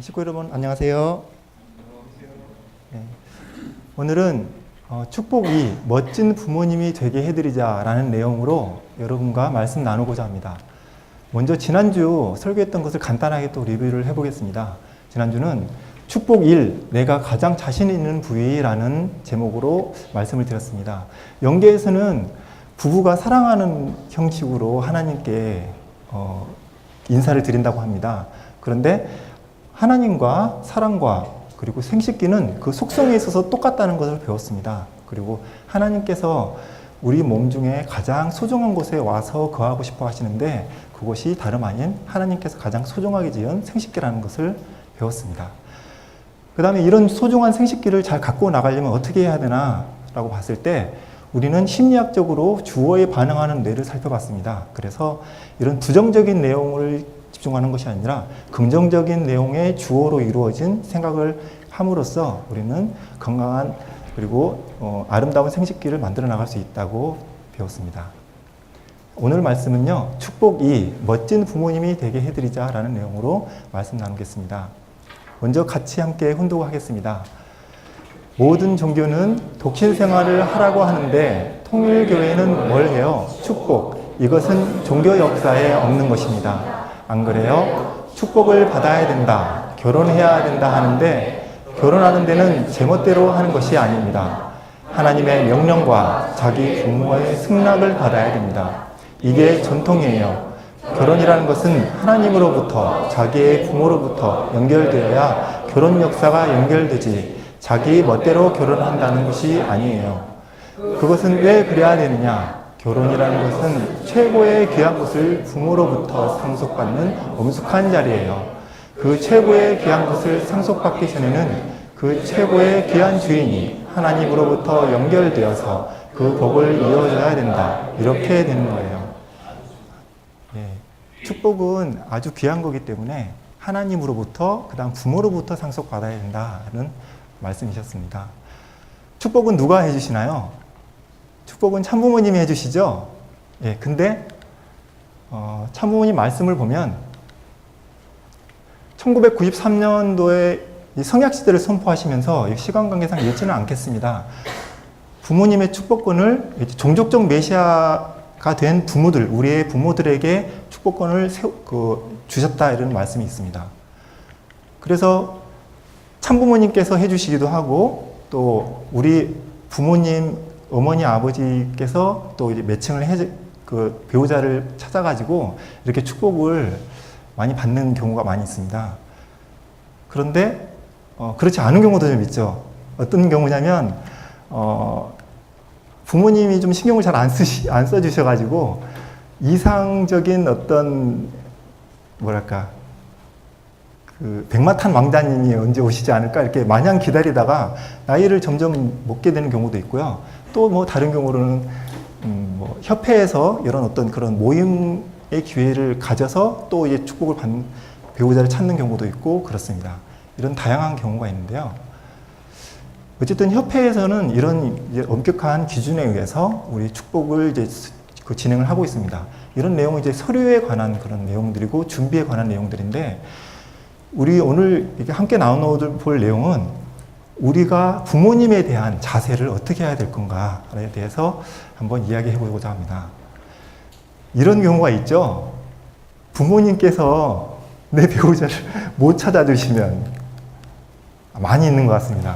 식구 여러분 안녕하세요. 네. 오늘은 축복이 멋진 부모님이 되게 해드리자 라는 내용으로 여러분과 말씀 나누고자 합니다. 먼저 지난주 설교했던 것을 간단하게 또 리뷰를 해보겠습니다. 지난주는 축복 1, 내가 가장 자신 있는 부위라는 제목으로 말씀을 드렸습니다. 영계에서는 부부가 사랑하는 형식으로 하나님께 인사를 드린다고 합니다. 그런데 하나님과 사랑과 그리고 생식기는 그 속성에 있어서 똑같다는 것을 배웠습니다. 그리고 하나님께서 우리 몸 중에 가장 소중한 곳에 와서 거하고 싶어 하시는데 그것이 다름 아닌 하나님께서 가장 소중하게 지은 생식기라는 것을 배웠습니다. 그 다음에 이런 소중한 생식기를 잘 갖고 나가려면 어떻게 해야 되나 라고 봤을 때 우리는 심리학적으로 주어에 반응하는 뇌를 살펴봤습니다. 그래서 이런 부정적인 내용을 집중하는 것이 아니라 긍정적인 내용의 주어로 이루어진 생각을 함으로써 우리는 건강한 그리고 아름다운 생식기를 만들어 나갈 수 있다고 배웠습니다. 오늘 말씀은요, 축복이 멋진 부모님이 되게 해드리자 라는 내용으로 말씀 나누겠습니다. 먼저 같이 함께 훈독하겠습니다. 모든 종교는 독신 생활을 하라고 하는데 통일교회는 뭘 해요? 축복. 이것은 종교 역사에 없는 것입니다. 안 그래요? 축복을 받아야 된다, 결혼해야 된다 하는데 결혼하는 데는 제멋대로 하는 것이 아닙니다. 하나님의 명령과 자기 부모의 승낙을 받아야 됩니다. 이게 전통이에요. 결혼이라는 것은 하나님으로부터 자기의 부모로부터 연결되어야 결혼 역사가 연결되지 자기 멋대로 결혼한다는 것이 아니에요. 그것은 왜 그래야 되느냐? 결혼이라는 것은 최고의 귀한 것을 부모로부터 상속받는 엄숙한 자리예요. 그 최고의 귀한 것을 상속받기 전에는 그 최고의 귀한 주인이 하나님으로부터 연결되어서 그 복을 이어줘야 된다. 이렇게 되는 거예요. 예, 축복은 아주 귀한 거기 때문에 하나님으로부터 그 다음 부모로부터 상속받아야 된다는 말씀이셨습니다. 축복은 누가 해주시나요? 축복은 참부모님이 해주시죠. 예, 근데 참부모님 말씀을 보면 1993년도에 성약시대를 선포하시면서 시간 관계상 읽지는 않겠습니다. 부모님의 축복권을 종족적 메시아가 된 부모들, 우리의 부모들에게 축복권을 주셨다 이런 말씀이 있습니다. 그래서 참부모님께서 해주시기도 하고 또 우리 부모님 어머니, 아버지께서 또 이제 매칭을 그 배우자를 찾아가지고 이렇게 축복을 많이 받는 경우가 많이 있습니다. 그런데, 그렇지 않은 경우도 좀 있죠. 어떤 경우냐면, 부모님이 좀 신경을 잘 안 써주셔가지고, 이상적인 어떤, 백마탄 왕자님이 언제 오시지 않을까 이렇게 마냥 기다리다가 나이를 점점 먹게 되는 경우도 있고요. 또 다른 경우로는 협회에서 이런 어떤 그런 모임의 기회를 가져서 또 이제 축복을 받는 배우자를 찾는 경우도 있고 그렇습니다. 이런 다양한 경우가 있는데요. 어쨌든 협회에서는 이런 이제 엄격한 기준에 의해서 우리 축복을 이제 진행을 하고 있습니다. 이런 내용은 이제 서류에 관한 그런 내용들이고 준비에 관한 내용들인데 우리 오늘 이렇게 함께 나눠볼 내용은 우리가 부모님에 대한 자세를 어떻게 해야 될 건가에 대해서 한번 이야기해 보고자 합니다. 이런 경우가 있죠. 부모님께서 내 배우자를 못 찾아주시면 많이 있는 것 같습니다.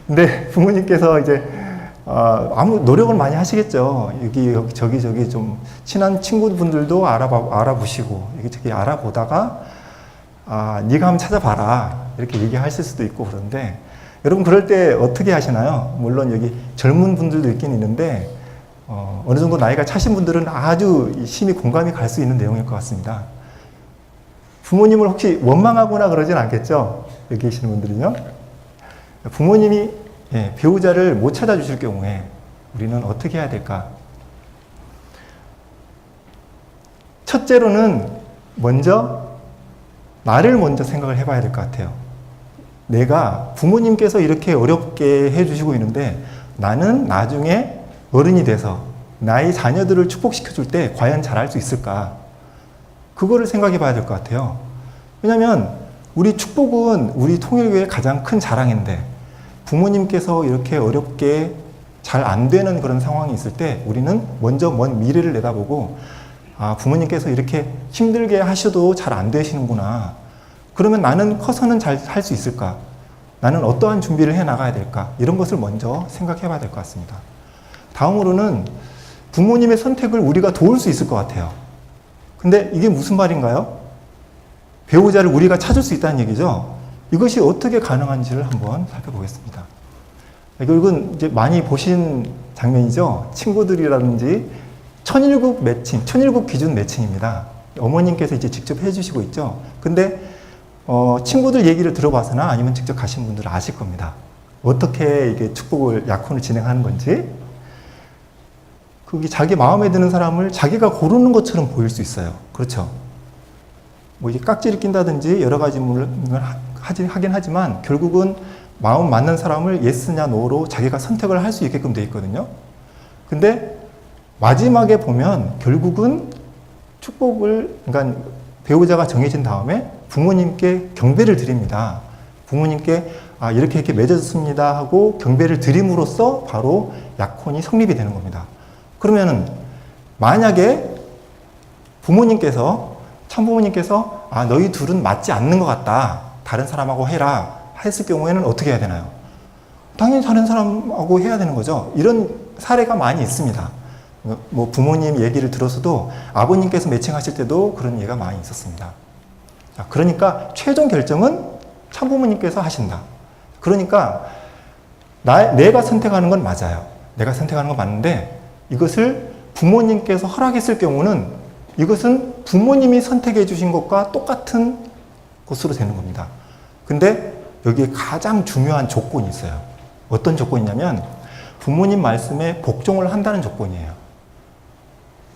근데 부모님께서 이제 아무 노력을 많이 하시겠죠. 여기 저기 좀 친한 친구분들도 알아보시고 여기 알아보다가 네가 한번 찾아봐라 이렇게 얘기하실 수도 있고 그런데 여러분 그럴 때 어떻게 하시나요? 물론 여기 젊은 분들도 있긴 있는데 어느 정도 나이가 차신 분들은 아주 심히 공감이 갈 수 있는 내용일 것 같습니다. 부모님을 혹시 원망하거나 그러진 않겠죠? 여기 계시는 분들은요. 부모님이 배우자를 못 찾아주실 경우에 우리는 어떻게 해야 될까? 첫째로는 나를 먼저 생각을 해봐야 될 것 같아요. 내가 부모님께서 이렇게 어렵게 해주시고 있는데 나는 나중에 어른이 돼서 나의 자녀들을 축복시켜줄 때 과연 잘할 수 있을까? 그거를 생각해 봐야 될 것 같아요. 왜냐하면 우리 축복은 우리 통일교회의 가장 큰 자랑인데 부모님께서 이렇게 어렵게 잘 안 되는 그런 상황이 있을 때 우리는 먼저 먼 미래를 내다보고 아, 부모님께서 이렇게 힘들게 하셔도 잘 안 되시는구나. 그러면 나는 커서는 잘 할 수 있을까? 나는 어떠한 준비를 해 나가야 될까? 이런 것을 먼저 생각해 봐야 될 것 같습니다. 다음으로는 부모님의 선택을 우리가 도울 수 있을 것 같아요. 근데 이게 무슨 말인가요? 배우자를 우리가 찾을 수 있다는 얘기죠. 이것이 어떻게 가능한지를 한번 살펴보겠습니다. 이건 이제 많이 보신 장면이죠. 친구들이라든지 천일국 매칭, 천일국 기준 매칭입니다. 어머님께서 이제 직접 해주시고 있죠. 근데 친구들 얘기를 들어봐서나 아니면 직접 가신 분들은 아실 겁니다. 어떻게 이게 축복을 약혼을 진행하는 건지. 그게 자기 마음에 드는 사람을 자기가 고르는 것처럼 보일 수 있어요. 그렇죠? 뭐 이게 깍지를 낀다든지 여러 가지 물 하긴 하지만 결국은 마음 맞는 사람을 예스냐 노로 자기가 선택을 할 수 있게끔 돼 있거든요. 근데 마지막에 보면 결국은 축복을, 그러니까 배우자가 정해진 다음에 부모님께 경배를 드립니다. 부모님께 아, 이렇게 맺어졌습니다 하고 경배를 드림으로써 바로 약혼이 성립이 되는 겁니다. 그러면은 만약에 부모님께서, 참부모님께서 아, 너희 둘은 맞지 않는 것 같다. 다른 사람하고 해라. 했을 경우에는 어떻게 해야 되나요? 당연히 다른 사람하고 해야 되는 거죠. 이런 사례가 많이 있습니다. 뭐 부모님 얘기를 들어서도 아버님께서 매칭하실 때도 그런 예가 많이 있었습니다. 자, 그러니까 최종 결정은 참부모님께서 하신다. 그러니까 내가 선택하는 건 맞아요. 내가 선택하는 건 맞는데 이것을 부모님께서 허락했을 경우는 이것은 부모님이 선택해 주신 것과 똑같은 것으로 되는 겁니다. 근데 여기에 가장 중요한 조건이 있어요. 어떤 조건이냐면 부모님 말씀에 복종을 한다는 조건이에요.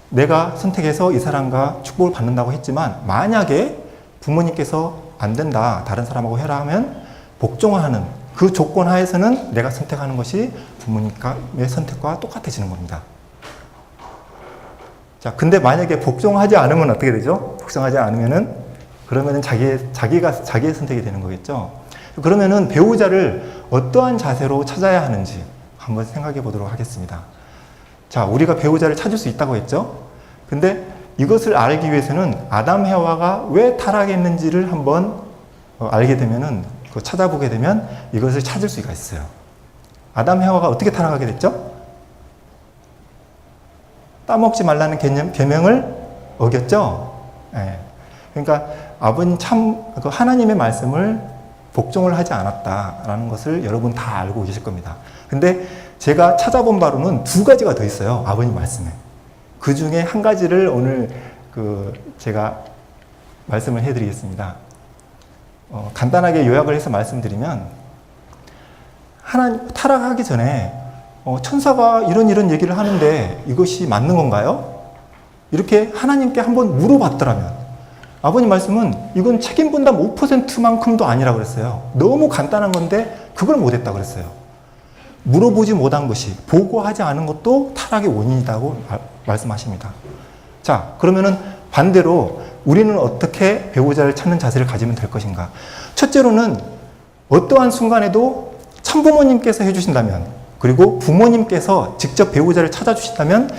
내가 선택해서 이 사람과 축복을 받는다고 했지만 만약에 부모님께서 안 된다, 다른 사람하고 해라 하면 복종하는 그 조건 하에서는 내가 선택하는 것이 부모님의 선택과 똑같아지는 겁니다. 자, 근데 만약에 복종하지 않으면 어떻게 되죠? 복종하지 않으면은 그러면은 자기의 선택이 되는 거겠죠. 그러면은 배우자를 어떠한 자세로 찾아야 하는지 한번 생각해 보도록 하겠습니다. 자, 우리가 배우자를 찾을 수 있다고 했죠? 근데 이것을 알기 위해서는 아담 해와가 왜 타락했는지를 한번 알게 되면은, 찾아보게 되면 이것을 찾을 수가 있어요. 아담 해와가 어떻게 타락하게 됐죠? 따먹지 말라는 계명을 어겼죠? 네. 그러니까 아버님 하나님의 말씀을 복종을 하지 않았다라는 것을 여러분 다 알고 계실 겁니다. 근데 제가 찾아본 바로는 두 가지가 더 있어요. 아버님 말씀에. 그 중에 한 가지를 오늘 제가 말씀을 해드리겠습니다. 간단하게 요약을 해서 말씀드리면 타락하기 전에 천사가 이런 얘기를 하는데 이것이 맞는 건가요? 이렇게 하나님께 한번 물어봤더라면 아버님 말씀은 이건 책임 분담 5%만큼도 아니라고 그랬어요. 너무 간단한 건데 그걸 못했다고 그랬어요. 물어보지 못한 것이, 보고하지 않은 것도 타락의 원인이라고 말씀하십니다. 자, 그러면은 반대로 우리는 어떻게 배우자를 찾는 자세를 가지면 될 것인가? 첫째로는 어떠한 순간에도 참부모님께서 해주신다면, 그리고 부모님께서 직접 배우자를 찾아주신다면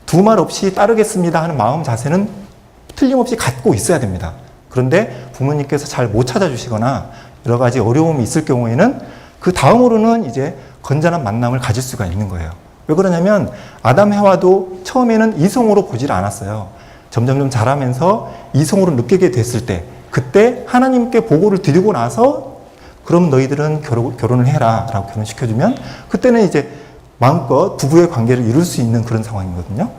두 말 없이 따르겠습니다 하는 마음 자세는 틀림없이 갖고 있어야 됩니다. 그런데 부모님께서 잘 못 찾아주시거나 여러 가지 어려움이 있을 경우에는 그 다음으로는 이제 건전한 만남을 가질 수가 있는 거예요. 왜 그러냐면 아담 해와도 처음에는 이성으로 보질 않았어요. 점점점 자라면서 이성으로 느끼게 됐을 때, 그때 하나님께 보고를 드리고 나서 그럼 너희들은 결혼을 해라 라고 결혼시켜주면 그때는 이제 마음껏 부부의 관계를 이룰 수 있는 그런 상황이거든요.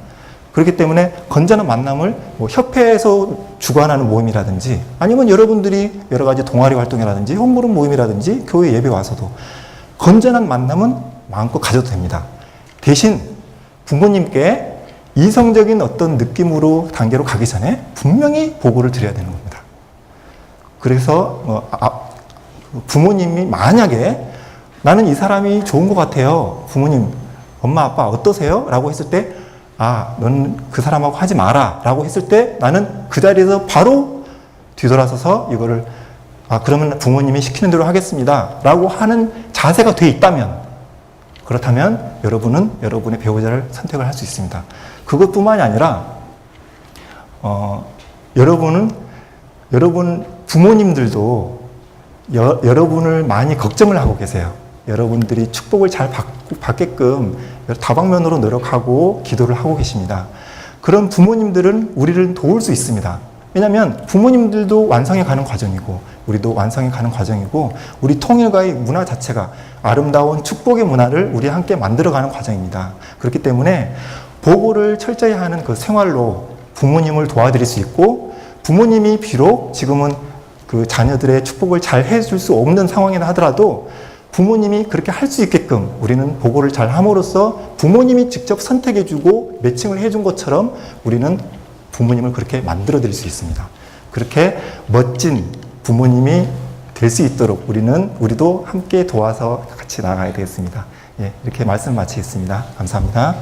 그렇기 때문에 건전한 만남을 협회에서 주관하는 모임이라든지 아니면 여러분들이 여러 가지 동아리 활동이라든지 홈그룹 모임이라든지 교회 예배 와서도 건전한 만남은 마음껏 가져도 됩니다. 대신 부모님께 이성적인 어떤 느낌으로 단계로 가기 전에 분명히 보고를 드려야 되는 겁니다. 그래서 부모님이 만약에 나는 이 사람이 좋은 것 같아요. 부모님, 엄마, 아빠 어떠세요? 라고 했을 때 넌 그 사람하고 하지 마라 라고 했을 때 나는 그 자리에서 바로 뒤돌아서서 이거를 그러면 부모님이 시키는 대로 하겠습니다. 라고 하는 자세가 돼 있다면, 그렇다면 여러분은 여러분의 배우자를 선택을 할 수 있습니다. 그것뿐만이 아니라, 여러분 부모님들도 여러분을 많이 걱정을 하고 계세요. 여러분들이 축복을 잘 받게끔 다방면으로 노력하고 기도를 하고 계십니다. 그런 부모님들은 우리를 도울 수 있습니다. 왜냐하면 부모님들도 완성해 가는 과정이고 우리도 완성해 가는 과정이고 우리 통일가의 문화 자체가 아름다운 축복의 문화를 우리 함께 만들어가는 과정입니다. 그렇기 때문에 보고를 철저히 하는 그 생활로 부모님을 도와드릴 수 있고 부모님이 비록 지금은 그 자녀들의 축복을 잘 해줄 수 없는 상황이라 하더라도 부모님이 그렇게 할 수 있게끔 우리는 보고를 잘 함으로써 부모님이 직접 선택해주고 매칭을 해준 것처럼 우리는 부모님을 그렇게 만들어 드릴 수 있습니다. 그렇게 멋진 부모님이 될 수 있도록 우리도 함께 도와서 같이 나아가야 되겠습니다. 예, 이렇게 말씀 마치겠습니다. 감사합니다.